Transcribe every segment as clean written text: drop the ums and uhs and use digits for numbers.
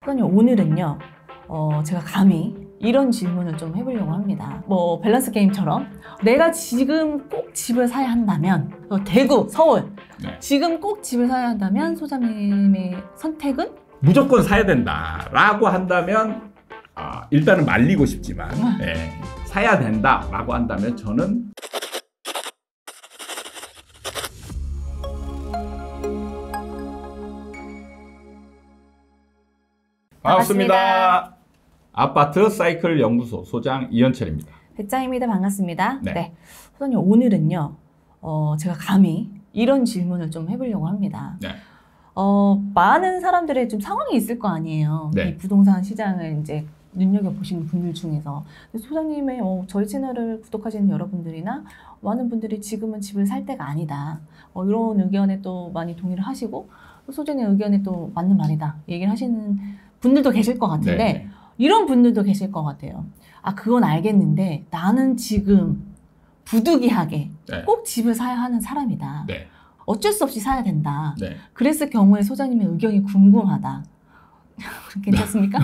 소장님, 오늘은요, 제가 감히 이런 질문을 좀 해보려고 합니다. 뭐 밸런스 게임처럼 내가 지금 꼭 집을 사야 한다면, 대구, 서울, 네. 지금 꼭 집을 사야 한다면 소장님의 선택은? 무조건 사야 된다라고 한다면 일단은 말리고 싶지만 사야 된다라고 한다면 저는 반갑습니다. 아파트 사이클 연구소 소장 이현철입니다. 배짱입니다. 반갑습니다. 네. 네. 소장님, 오늘은요, 제가 감히 이런 질문을 좀 해보려고 합니다. 네. 많은 사람들의 좀 상황이 있을 거 아니에요. 네. 이 부동산 시장을 이제 눈여겨보시는 분들 중에서. 소장님의 저희 채널을 구독하시는 여러분들이나 많은 분들이 지금은 집을 살 때가 아니다. 이런 의견에 또 많이 동의를 하시고, 소장님의 의견에 또 맞는 말이다. 얘기를 하시는 분들도 계실 것 같은데, 네. 이런 분들도 계실 것 같아요. 그건 알겠는데 나는 지금 부득이하게 네. 꼭 집을 사야 하는 사람이다. 네. 어쩔 수 없이 사야 된다. 네. 그랬을 경우에 소장님의 의견이 궁금하다. 괜찮습니까?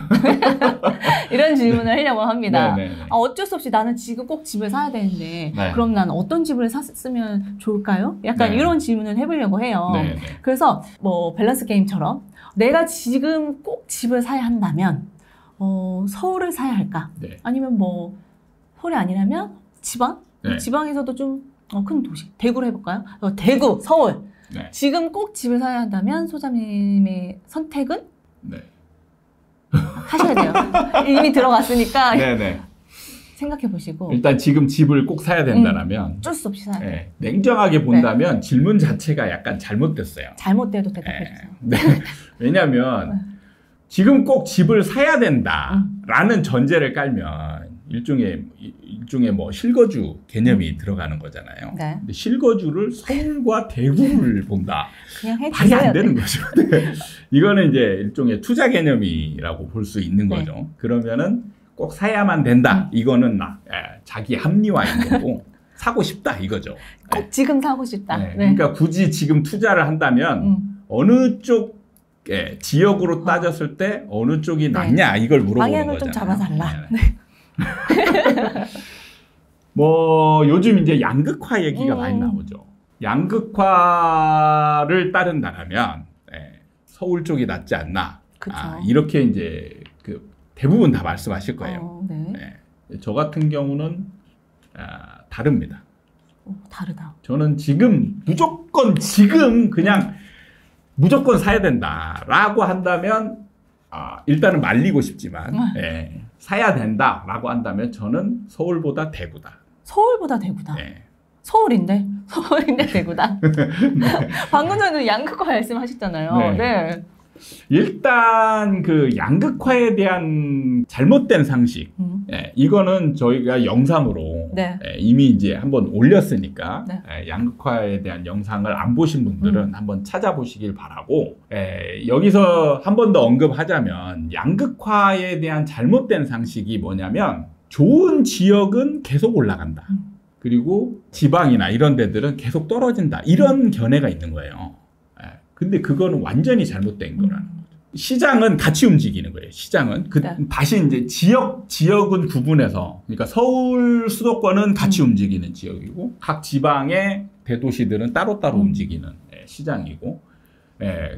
이런 질문을 하려고 합니다. 네, 네, 네. 어쩔 수 없이 나는 지금 꼭 집을 사야 되는데 네. 그럼 난 어떤 집을 샀으면 좋을까요? 약간 네. 이런 질문을 해보려고 해요. 네, 네. 그래서 뭐 밸런스 게임처럼 내가 지금 꼭 집을 사야 한다면 서울을 사야 할까? 네. 아니면 뭐 서울이 아니라면 지방? 네. 지방에서도 좀 큰 도시, 대구로 해볼까요? 대구, 서울. 네. 지금 꼭 집을 사야 한다면 소장님의 선택은? 네. 하셔야 돼요. 이미 들어갔으니까 네. 생각해 보시고. 일단 지금 집을 꼭 사야 된다라면 어쩔 수 없이 사야 돼요. 냉정하게 본다면 질문 자체가 약간 잘못됐어요. 잘못돼도 대답해 주세요. 네. 왜냐하면 지금 꼭 집을 사야 된다라는 전제를 깔면 일종의 뭐 실거주 개념이 들어가는 거잖아요. 네. 근데 실거주를 서울과 대구를 본다. 그냥 말이 해주세요. 안 되는 거죠. 네. 이거는 이제 일종의 투자 개념이라고 볼 수 있는 네. 거죠. 그러면은 꼭 사야만 된다. 이거는 자기 합리화인 거고 사고 싶다 이거죠. 꼭 지금 사고 싶다. 네. 네. 그러니까 굳이 지금 투자를 한다면 어느 쪽 지역으로 따졌을 때 어느 쪽이 낫냐 이걸 물어보는 방향을 거잖아요. 좀 잡아달라. 네. 뭐 요즘 이제 양극화 얘기가 많이 나오죠. 양극화를 따른다면 서울 쪽이 낫지 않나. 그쵸. 이렇게 이제 대부분 다 말씀하실 거예요. 네. 저 같은 경우는 다릅니다. 다르다. 저는 무조건 지금 그냥 무조건 사야 된다라고 한다면 일단은 말리고 싶지만 사야 된다라고 한다면 저는 서울보다 대구다. 서울보다 대구다. 네. 서울인데 대구다. 방금 전에 양극화 말씀하셨잖아요. 네. 일단 양극화에 대한 잘못된 상식, 이거는 저희가 영상으로 이미 이제 한번 올렸으니까 양극화에 대한 영상을 안 보신 분들은 한번 찾아보시길 바라고, 여기서 한 번 더 언급하자면 양극화에 대한 잘못된 상식이 뭐냐면 좋은 지역은 계속 올라간다. 그리고 지방이나 이런 데들은 계속 떨어진다. 이런 견해가 있는 거예요. 근데 그거는 완전히 잘못된 거라는 거죠. 시장은 같이 움직이는 거예요. 시장은 다시 이제 지역은 구분해서, 그러니까 서울 수도권은 같이 움직이는 지역이고 각 지방의 대도시들은 따로따로 움직이는 시장이고,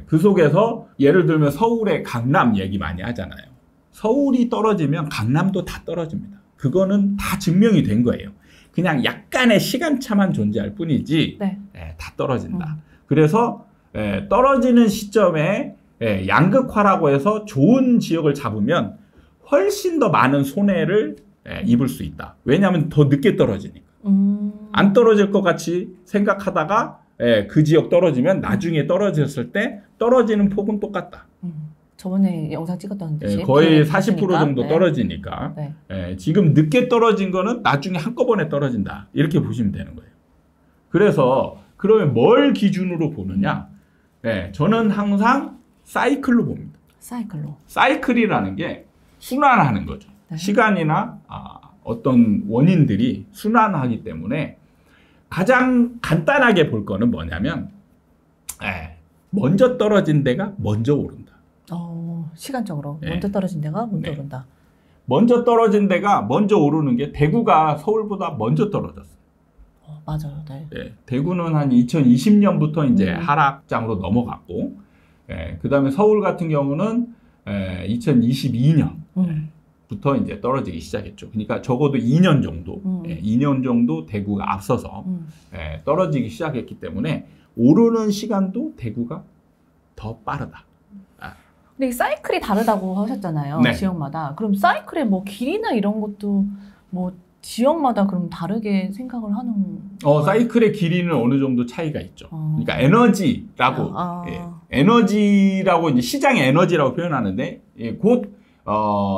그 속에서 예를 들면 서울의 강남 얘기 많이 하잖아요. 서울이 떨어지면 강남도 다 떨어집니다. 그거는 다 증명이 된 거예요. 그냥 약간의 시간차만 존재할 뿐이지 다 떨어진다. 그래서 떨어지는 시점에 양극화라고 해서 좋은 지역을 잡으면 훨씬 더 많은 손해를 입을 수 있다. 왜냐하면 더 늦게 떨어지니까. 안 떨어질 것 같이 생각하다가 그 지역 떨어지면 나중에 떨어졌을 때 떨어지는 폭은 똑같다. 저번에 영상 찍었던 듯이 거의 40% 정도 떨어지니까 지금 늦게 떨어진 거는 나중에 한꺼번에 떨어진다. 이렇게 보시면 되는 거예요. 그래서 그러면 뭘 기준으로 보느냐? 저는 항상 사이클로 봅니다. 사이클이라는 게 순환하는 거죠. 시간이나 어떤 원인들이 순환하기 때문에 가장 간단하게 볼 거는 뭐냐면 먼저 떨어진 데가 먼저 오른다. 시간적으로 먼저 떨어진 데가 먼저 오른다. 먼저 떨어진 데가 먼저 오르는 게 대구가 서울보다 먼저 떨어졌어요. 맞아요. 네. 네, 대구는 한 2020년부터 이제 하락장으로 넘어갔고, 그 다음에 서울 같은 경우는 2022년부터 이제 떨어지기 시작했죠. 그러니까 적어도 2년 정도, 2년 정도 대구가 앞서서 떨어지기 시작했기 때문에 오르는 시간도 대구가 더 빠르다. 근데 이 사이클이 다르다고 하셨잖아요. 네. 지역마다. 그럼 사이클의 뭐 길이나 이런 것도 뭐 지역마다 그럼 다르게 생각을 하는 사이클의 길이는 어느 정도 차이가 있죠. 그러니까 에너지라고, 에너지라고 이제 시장의 에너지라고 표현하는데, 곧,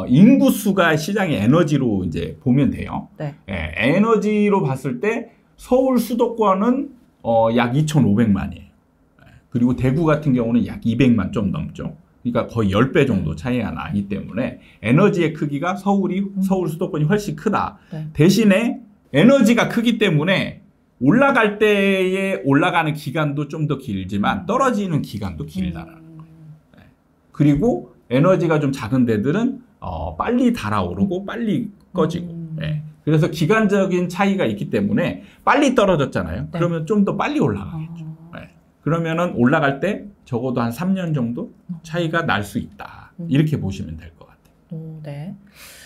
인구수가 시장의 에너지로 이제 보면 돼요. 네. 에너지로 봤을 때 서울 수도권은, 약 2,500만이에요. 그리고 대구 같은 경우는 약 200만 좀 넘죠. 그러니까 거의 10배 정도 차이가 나기 때문에 에너지의 크기가 서울 수도권이 훨씬 크다. 네. 대신에 에너지가 크기 때문에 올라갈 때에 올라가는 기간도 좀 더 길지만 떨어지는 기간도 길다라는 거예요. 그리고 에너지가 좀 작은 데들은 빨리 달아오르고 빨리 꺼지고. 그래서 기간적인 차이가 있기 때문에 빨리 떨어졌잖아요. 네. 그러면 좀 더 빨리 올라가겠죠. 그러면은 올라갈 때 적어도 한 3년 정도 차이가 날 수 있다. 이렇게 보시면 될 것 같아요. 네.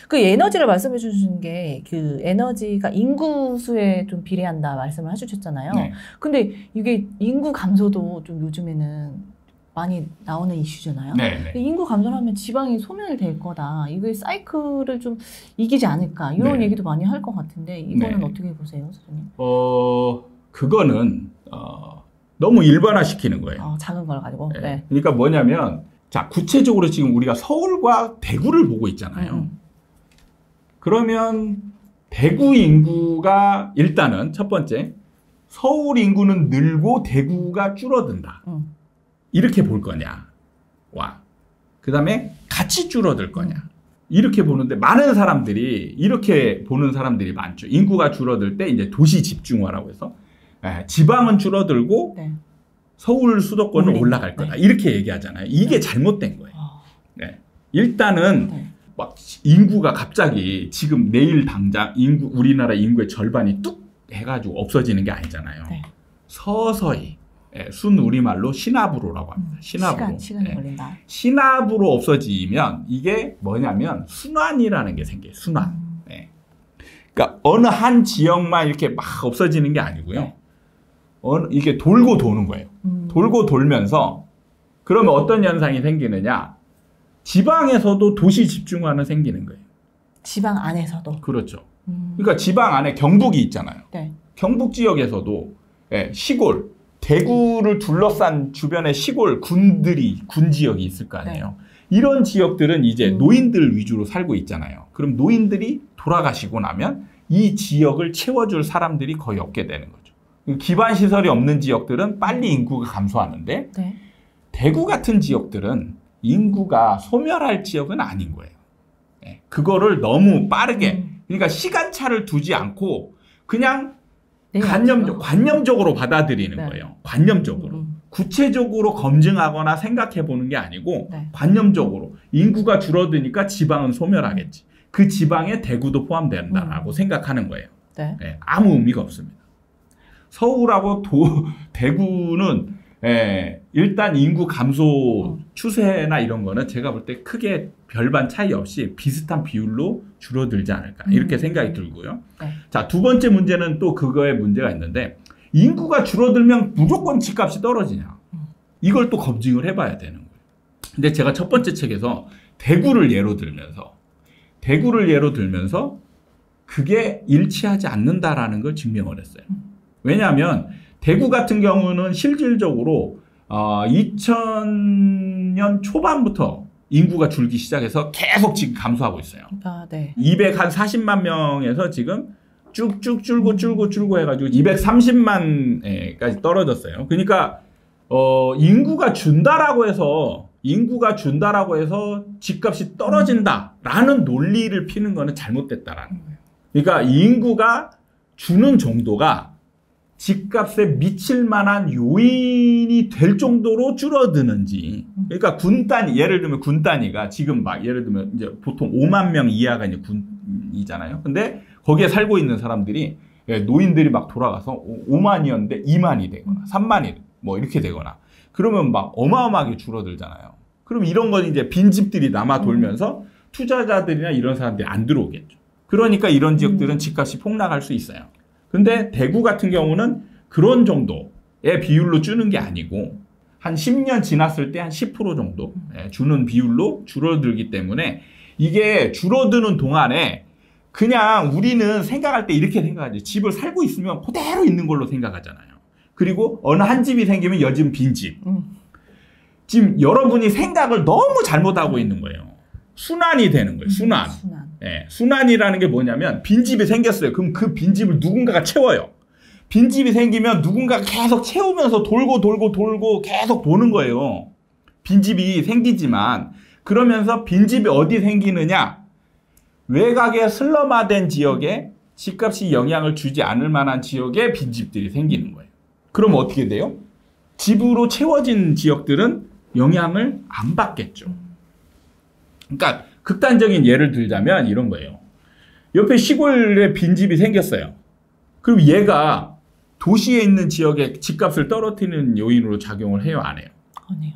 그 에너지를 말씀해 주신 게 그 에너지가 인구수에 좀 비례한다 말씀을 해주셨잖아요. 네. 근데 이게 인구 감소도 좀 요즘에는 많이 나오는 이슈잖아요. 네. 인구 감소를 하면 지방이 소멸될 거다. 이게 사이클을 좀 이기지 않을까. 이런 네. 얘기도 많이 할 것 같은데 이거는 네. 어떻게 보세요, 선생님? 그거는 너무 일반화시키는 거예요. 작은 걸 가지고. 네. 그러니까 뭐냐면, 자, 구체적으로 지금 우리가 서울과 대구를 보고 있잖아요. 그러면 대구 인구가 일단은 첫 번째, 서울 인구는 늘고 대구가 줄어든다. 이렇게 볼 거냐. 그 다음에 같이 줄어들 거냐. 이렇게 보는데 많은 사람들이 이렇게 보는 사람들이 많죠. 인구가 줄어들 때 이제 도시 집중화라고 해서 지방은 줄어들고 네. 서울 수도권은 올라갈 거다. 이렇게 얘기하잖아요. 이게 잘못된 거예요. 일단은 막 인구가 갑자기 지금 내일 당장 우리나라 인구의 절반이 뚝 해가지고 없어지는 게 아니잖아요. 네. 서서히 순 우리말로 시나브로라고 합니다. 시나브로. 시간이 걸린다. 시나브로 없어지면 이게 뭐냐면 순환이라는 게 생겨요. 순환. 그러니까 어느 한 지역만 이렇게 막 없어지는 게 아니고요. 이게 돌고 도는 거예요. 돌고 돌면서 그러면 어떤 현상이 생기느냐? 지방에서도 도시 집중화는 생기는 거예요. 지방 안에서도. 그렇죠. 그러니까 지방 안에 경북이 있잖아요. 네. 경북 지역에서도 시골, 대구를 둘러싼 주변에 시골 군 지역이 있을 거 아니에요. 네. 이런 지역들은 이제 노인들 위주로 살고 있잖아요. 그럼 노인들이 돌아가시고 나면 이 지역을 채워줄 사람들이 거의 없게 되는 거죠. 기반 시설이 없는 지역들은 빨리 인구가 감소하는데 네. 대구 같은 지역들은 인구가 소멸할 지역은 아닌 거예요. 그거를 너무 빠르게 그러니까 시간차를 두지 않고 그냥 관념적으로 받아들이는 거예요. 관념적으로. 구체적으로 검증하거나 생각해 보는 게 아니고 관념적으로 인구가 줄어드니까 지방은 소멸하겠지. 그 지방에 대구도 포함된다라고 생각하는 거예요. 아무 의미가 없습니다. 서울하고 대구는 일단 인구 감소 추세나 이런 거는 제가 볼 때 크게 별반 차이 없이 비슷한 비율로 줄어들지 않을까 이렇게 생각이 들고요. 자, 두 번째 문제는 또 그거에 문제가 있는데 인구가 줄어들면 무조건 집값이 떨어지냐. 이걸 또 검증을 해봐야 되는 거예요. 근데 제가 첫 번째 책에서 대구를 예로 들면서 그게 일치하지 않는다라는 걸 증명을 했어요. 왜냐하면 대구 같은 경우는 실질적으로 2000년 초반부터 인구가 줄기 시작해서 계속 지금 감소하고 있어요. 240만 명에서 지금 쭉쭉 줄고 해가지고 230만까지 떨어졌어요. 그러니까 인구가 준다라고 해서 집값이 떨어진다라는 논리를 피는 거는 잘못됐다라는 거예요. 그러니까 인구가 주는 정도가 집값에 미칠 만한 요인이 될 정도로 줄어드는지. 그러니까 군 단위, 예를 들면 군 단위가 지금 막 예를 들면 이제 보통 5만 명 이하가 이제 군이잖아요. 근데 거기에 살고 있는 사람들이 노인들이 막 돌아가서 5만이었는데 2만이 되거나 3만이 뭐 이렇게 되거나 그러면 막 어마어마하게 줄어들잖아요. 그럼 이런 건 이제 빈집들이 남아 돌면서 투자자들이나 이런 사람들이 안 들어오겠죠. 그러니까 이런 지역들은 집값이 폭락할 수 있어요. 근데 대구 같은 경우는 그런 정도의 비율로 주는 게 아니고 한 10년 지났을 때 한 10% 정도 주는 비율로 줄어들기 때문에 이게 줄어드는 동안에 그냥 우리는 생각할 때 이렇게 생각하죠. 집을 살고 있으면 그대로 있는 걸로 생각하잖아요. 그리고 어느 한 집이 생기면 요즘 빈집. 지금 여러분이 생각을 너무 잘못하고 있는 거예요. 순환이 되는 거예요. 순환. 네, 순환이라는 게 뭐냐면 빈집이 생겼어요. 그럼 그 빈집을 누군가가 채워요. 빈집이 생기면 누군가가 계속 채우면서 돌고 계속 도는 거예요. 빈집이 생기지만 그러면서 빈집이 어디 생기느냐? 외곽의 슬럼화된 지역에 집값이 영향을 주지 않을 만한 지역에 빈집들이 생기는 거예요. 그럼 어떻게 돼요? 집으로 채워진 지역들은 영향을 안 받겠죠. 그러니까 극단적인 예를 들자면 이런 거예요. 옆에 시골에 빈집이 생겼어요. 그럼 얘가 도시에 있는 지역에 집값을 떨어뜨리는 요인으로 작용을 해요? 안 해요? 안 해요.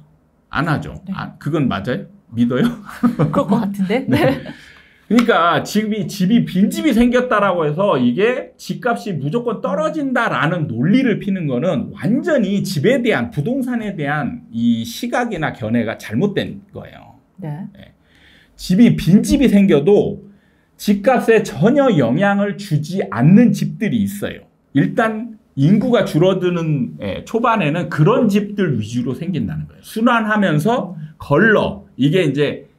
안 하죠. 네. 그건 맞아요? 믿어요? 그럴 것 같은데? 네. 그러니까 집이 빈집이 생겼다라고 해서 이게 집값이 무조건 떨어진다라는 논리를 피는 거는 완전히 집에 대한 부동산에 대한 이 시각이나 견해가 잘못된 거예요. 네. 네. 집이 빈집이 생겨도 집값에 전혀 영향을 주지 않는 집들이 있어요. 일단 인구가 줄어드는 초반에는 그런 집들 위주로 생긴다는 거예요. 순환하면서 걸러. 이게 이제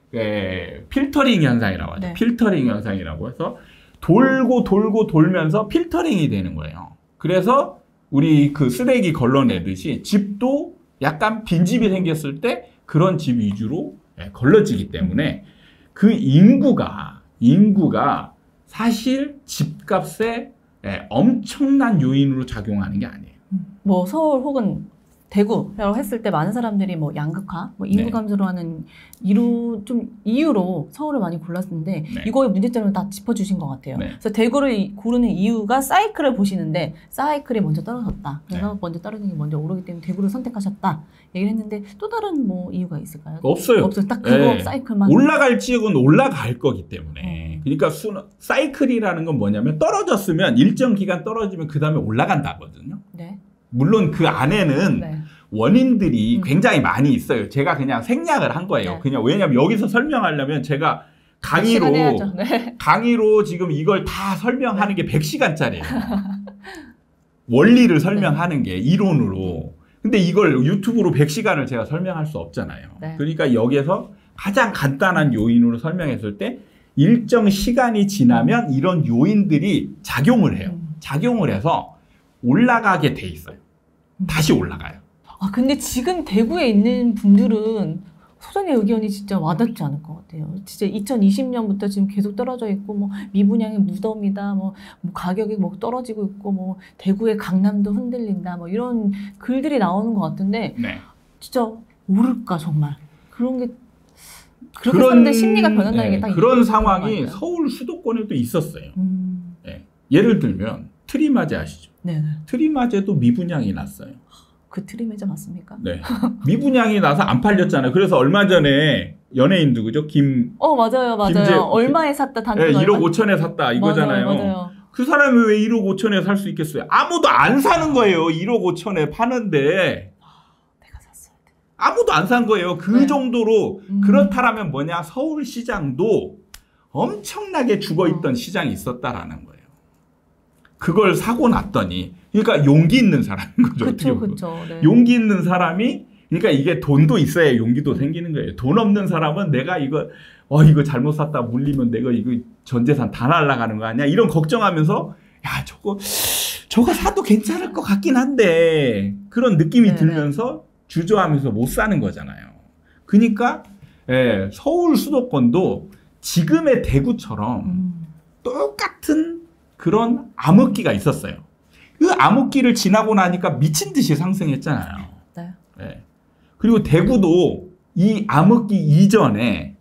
필터링 현상이라고 하죠. 네. 필터링 현상이라고 해서 돌면서 필터링이 되는 거예요. 그래서 우리 그 쓰레기 걸러내듯이 집도 약간 빈집이 생겼을 때 그런 집 위주로 걸러지기 때문에 그 인구가 사실 집값에 엄청난 요인으로 작용하는 게 아니에요. 뭐 서울 혹은 대구라고 했을 때 많은 사람들이 뭐 양극화, 뭐 인구 네. 감소로 하는 이유로 서울을 많이 골랐는데 네. 이거의 문제점을 다 짚어주신 것 같아요. 네. 그래서 대구를 고르는 이유가 사이클을 보시는데 사이클이 먼저 떨어졌다. 그래서 네. 먼저 떨어지는 게 먼저 오르기 때문에 대구를 선택하셨다. 얘기를 했는데 또 다른 뭐 이유가 있을까요? 없어요. 없어요. 딱 그거 네. 사이클만. 올라갈 지역은 올라갈 거기 때문에. 그러니까 사이클이라는 건 뭐냐면 떨어졌으면 일정 기간 떨어지면 그 다음에 올라간다거든요. 네. 물론 그 안에는 네. 원인들이 굉장히 많이 있어요. 제가 그냥 생략을 한 거예요. 네. 그냥 왜냐면 여기서 설명하려면 제가 강의로 지금 이걸 다 설명하는 게 100시간짜리예요. 원리를 설명하는 게 이론으로. 근데 이걸 유튜브로 100시간을 제가 설명할 수 없잖아요. 네. 그러니까 여기서 가장 간단한 요인으로 설명했을 때 일정 시간이 지나면 이런 요인들이 작용을 해요. 작용을 해서 올라가게 돼 있어요. 다시 올라가요. 아, 근데 지금 대구에 있는 분들은 소장의 의견이 진짜 와닿지 않을 것 같아요. 진짜 2020년부터 지금 계속 떨어져 있고, 뭐, 미분양의 무덤이다, 뭐 가격이 뭐 떨어지고 있고, 뭐, 대구의 강남도 흔들린다, 뭐, 이런 글들이 나오는 것 같은데, 네. 진짜 오를까, 정말. 그런 게, 그렇게 사람들 심리가 변한다는 게 딱 그런 상황이 서울 수도권에도 있었어요. 네. 예를 들면, 트리마제 아시죠? 네. 트리마제도 미분양이 났어요. 그 트리마제 맞습니까? 네. 미분양이 나서 안 팔렸잖아요. 그래서 얼마 전에 연예인도 그죠? 맞아요. 얼마에 샀다 단돈 1억 5천에 샀다 이거잖아요. 맞아요. 그 사람이 왜 1억 5천에 살 수 있겠어요? 아무도 안 사는 거예요. 1억 5천에 파는데. 내가 샀어야 돼. 아무도 안 산 거예요. 그 네. 정도로. 그렇다라면 뭐냐? 서울시장도 엄청나게 죽어있던 시장이 있었다라는 거예요. 그걸 사고 났더니, 그러니까 용기 있는 사람인 거죠. 그렇죠. 네. 용기 있는 사람이, 그러니까 이게 돈도 있어야 용기도 생기는 거예요. 돈 없는 사람은 내가 이거 잘못 샀다 물리면 내가 이거 전 재산 다 날아가는 거 아니야? 이런 걱정하면서, 야, 저거 사도 괜찮을 것 같긴 한데, 그런 느낌이 들면서 주저하면서 못 사는 거잖아요. 그러니까, 서울 수도권도 지금의 대구처럼 똑같은 그런 암흑기가 있었어요. 그 암흑기를 지나고 나니까 미친 듯이 상승했잖아요. 네. 네. 그리고 대구도 이 암흑기 이전에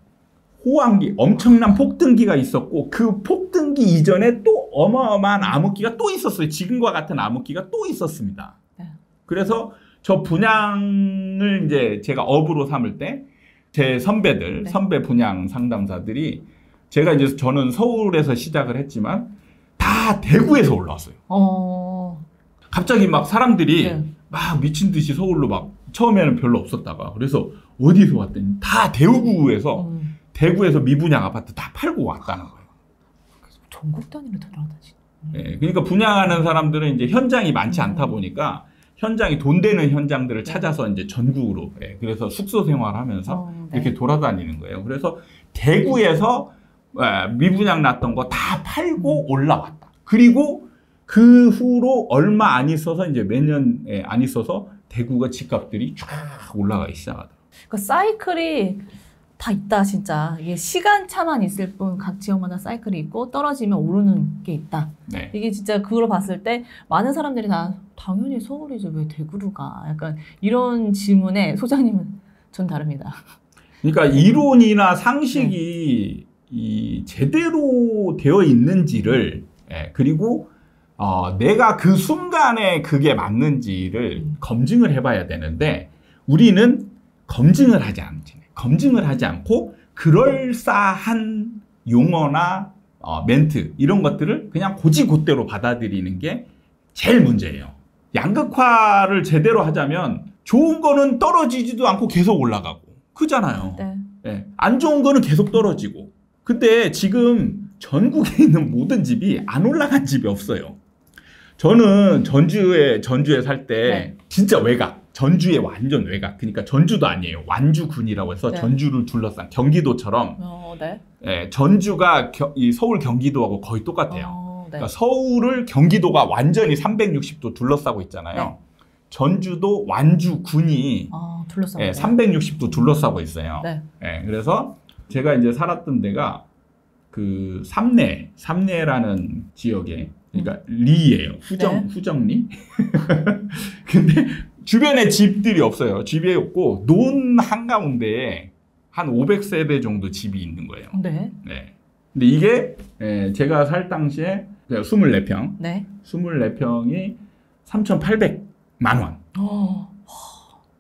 호황기, 엄청난 폭등기가 있었고 그 폭등기 이전에 또 어마어마한 암흑기가 또 있었어요. 지금과 같은 암흑기가 또 있었습니다. 네. 그래서 저 분양을 이제 제가 업으로 삼을 때 제 선배들, 네. 선배 분양 상담사들이 제가 이제 저는 서울에서 시작을 했지만 다 대구에서 올라왔어요. 갑자기 막 사람들이 네. 막 미친 듯이 서울로 막 처음에는 별로 없었다가 그래서 어디서 왔더니 다 대구에서 미분양 아파트 다 팔고 왔다는 거예요. 전국 단위로 돌아다니지. 네, 그러니까 분양하는 사람들은 이제 현장이 많지 않다 보니까 현장이 돈 되는 현장들을 찾아서 이제 전국으로 그래서 숙소 생활하면서 네. 이렇게 돌아다니는 거예요. 그래서 대구에서 미분양 났던 거 다 팔고 올라왔다. 그리고 그 후로 얼마 안 있어서 이제 몇 년 안 있어서 대구가 집값들이 쫙 올라가기 시작하더라고요. 그러니까 사이클이 다 있다 진짜. 이게 시간차만 있을 뿐 각 지역마다 사이클이 있고 떨어지면 오르는 게 있다. 네. 이게 진짜 그걸 봤을 때 많은 사람들이 다 당연히 서울이지 왜 대구로 가? 약간 이런 질문에 소장님은 전 다릅니다. 그러니까 이론이나 상식이 이 제대로 되어 있는지를 그리고 내가 그 순간에 그게 맞는지를 검증을 해봐야 되는데 우리는 검증을 하지 않고 그럴싸한 용어나 멘트 이런 것들을 그냥 고지고대로 받아들이는 게 제일 문제예요. 양극화를 제대로 하자면 좋은 거는 떨어지지도 않고 계속 올라가고 그잖아요. 네. 네. 안 좋은 거는 계속 떨어지고. 근데 지금 전국에 있는 모든 집이 안 올라간 집이 없어요. 저는 전주에 살 때 네. 진짜 외곽. 전주의 완전 외곽. 그러니까 전주도 아니에요. 완주군이라고 해서 네. 전주를 둘러싼 경기도처럼 네. 전주가 이 서울 경기도하고 거의 똑같아요. 네. 그러니까 서울을 경기도가 완전히 360도 둘러싸고 있잖아요. 네. 전주도 완주군이 둘러싸고 360도 둘러싸고 있어요. 네. 그래서 제가 이제 살았던 데가 그 삼내라는 지역에 그러니까 리예요. 후정리. 근데 주변에 집들이 없어요. 집이 없고 논 한가운데에 한 500세대 정도 집이 있는 거예요. 네. 근데 이게 제가 살 당시에 24평. 네. 24평이 3,800만 원.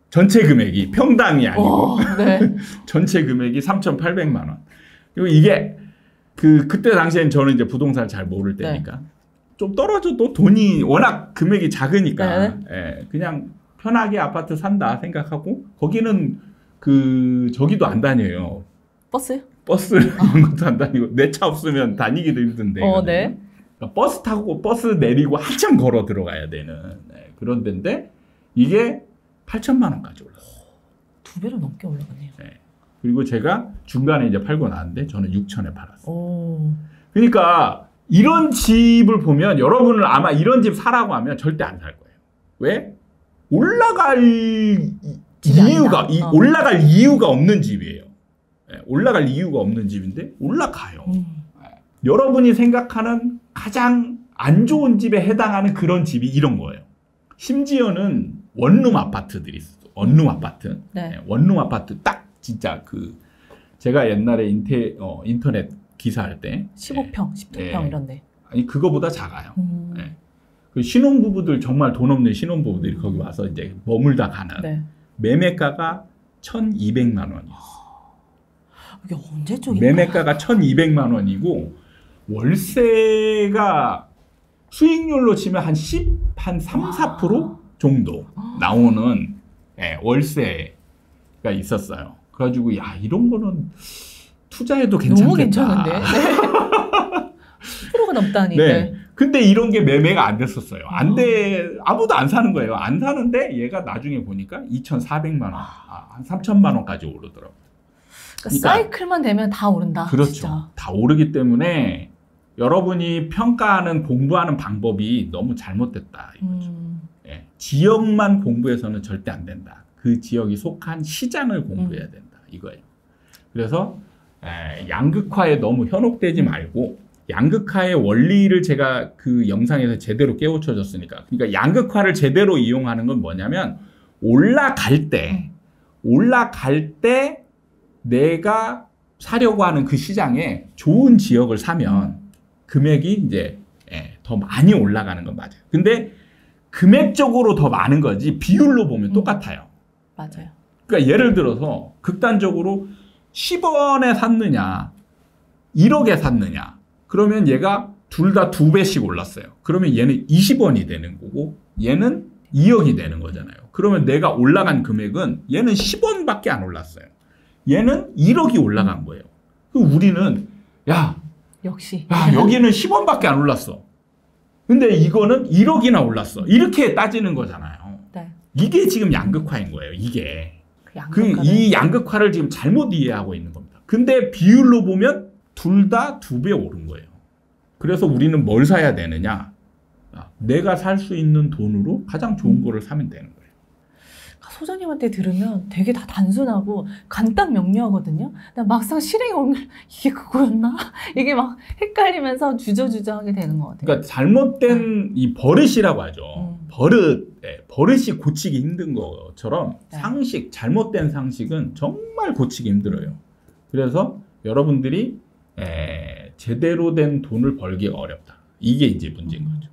전체 금액이 평당이 아니고 네. 전체 금액이 3,800만 원. 그리고 이게 그때 당시엔 저는 이제 부동산을 잘 모를 때니까 좀 떨어져도 돈이 워낙 금액이 작으니까 그냥 편하게 아파트 산다 생각하고 거기는 저기도 안 다녀요. 버스 이런 것도 안 다니고 내 차 없으면 다니기도 힘든데. 네. 그러니까 버스 타고 버스 내리고 한참 걸어 들어가야 되는 그런 데인데 이게 8천만 원까지 올랐어요. 2배로 넘게 올라가네요. 그리고 제가 중간에 이제 팔고 나왔는데 저는 6천에 팔았어요. 그러니까 이런 집을 보면 여러분은 아마 이런 집 사라고 하면 절대 안 살 거예요. 왜? 올라갈 이유가 없는 집이에요. 올라갈 이유가 없는 집인데 올라가요. 여러분이 생각하는 가장 안 좋은 집에 해당하는 그런 집이 이런 거예요. 심지어는 원룸 아파트들이 있어요. 원룸 아파트. 원룸 아파트 딱 진짜 제가 옛날에 인터넷 기사할 때 15평, 10평 이런데. 아니 그거보다 작아요. 그 신혼부부들 정말 돈 없는 신혼부부들이 거기 와서 이제 머물다 가는 매매가가 1,200만 원이었어. 이게 언제 쪽인가? 매매가가 1,200만 원이고 월세가 수익률로 치면 한 3, 4% 정도 나오는 월세가 있었어요. 그래가지고 이런 거는 투자해도 괜찮겠다. 너무 괜찮은데? 프로가 넘다니. 근데 이런 게 매매가 안 됐었어요. 아무도 안 사는 거예요. 안 사는데 얘가 나중에 보니까 2,400만 원, 한 3,000만 원까지 오르더라고요. 그러니까 사이클만 되면 다 오른다. 그렇죠. 진짜. 다 오르기 때문에 여러분이 평가하는 공부하는 방법이 너무 잘못됐다 이거죠. 지역만 공부해서는 절대 안 된다. 그 지역이 속한 시장을 공부해야 된다 이거예요. 그래서 양극화에 너무 현혹되지 말고 양극화의 원리를 제가 그 영상에서 제대로 깨우쳐 줬으니까. 그러니까 양극화를 제대로 이용하는 건 뭐냐면 올라갈 때 내가 사려고 하는 그 시장에 좋은 지역을 사면 금액이 이제 더 많이 올라가는 건 맞아요. 근데 금액적으로 더 많은 거지 비율로 보면 똑같아요. 맞아요. 그러니까 예를 들어서 극단적으로 10원에 샀느냐 1억에 샀느냐 그러면 얘가 둘 다 2배씩 올랐어요. 그러면 얘는 20원이 되는 거고 얘는 2억이 되는 거잖아요. 그러면 내가 올라간 금액은 얘는 10원밖에 안 올랐어요. 얘는 1억이 올라간 거예요. 그럼 우리는 역시 여기는 10원밖에 안 올랐어. 근데 이거는 1억이나 올랐어. 이렇게 따지는 거잖아요. 네. 이게 지금 양극화인 거예요. 이게. 이 양극화를 지금 잘못 이해하고 있는 겁니다. 근데 비율로 보면 둘 다 2배 오른 거예요. 그래서 우리는 뭘 사야 되느냐? 내가 살 수 있는 돈으로 가장 좋은 거를 사면 되는 거예요. 소장님한테 들으면 되게 다 단순하고 간단 명료하거든요. 막상 실행에 오면 이게 그거였나? 이게 막 헷갈리면서 주저주저하게 되는 것 같아요. 그러니까 잘못된 이 버릇이라고 하죠. 버릇이 고치기 힘든 것처럼 상식, 잘못된 상식은 정말 고치기 힘들어요. 그래서 여러분들이 제대로 된 돈을 벌기가 어렵다. 이게 이제 문제인 거죠.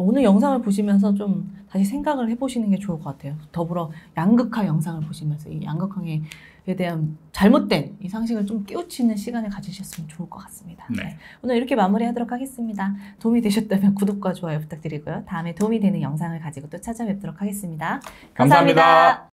오늘 영상을 보시면서 좀 다시 생각을 해보시는 게 좋을 것 같아요. 더불어 양극화 영상을 보시면서 이 양극화에 대한 잘못된 이 상식을 좀 깨우치는 시간을 가지셨으면 좋을 것 같습니다. 네. 오늘 이렇게 마무리하도록 하겠습니다. 도움이 되셨다면 구독과 좋아요 부탁드리고요. 다음에 도움이 되는 영상을 가지고 또 찾아뵙도록 하겠습니다. 감사합니다.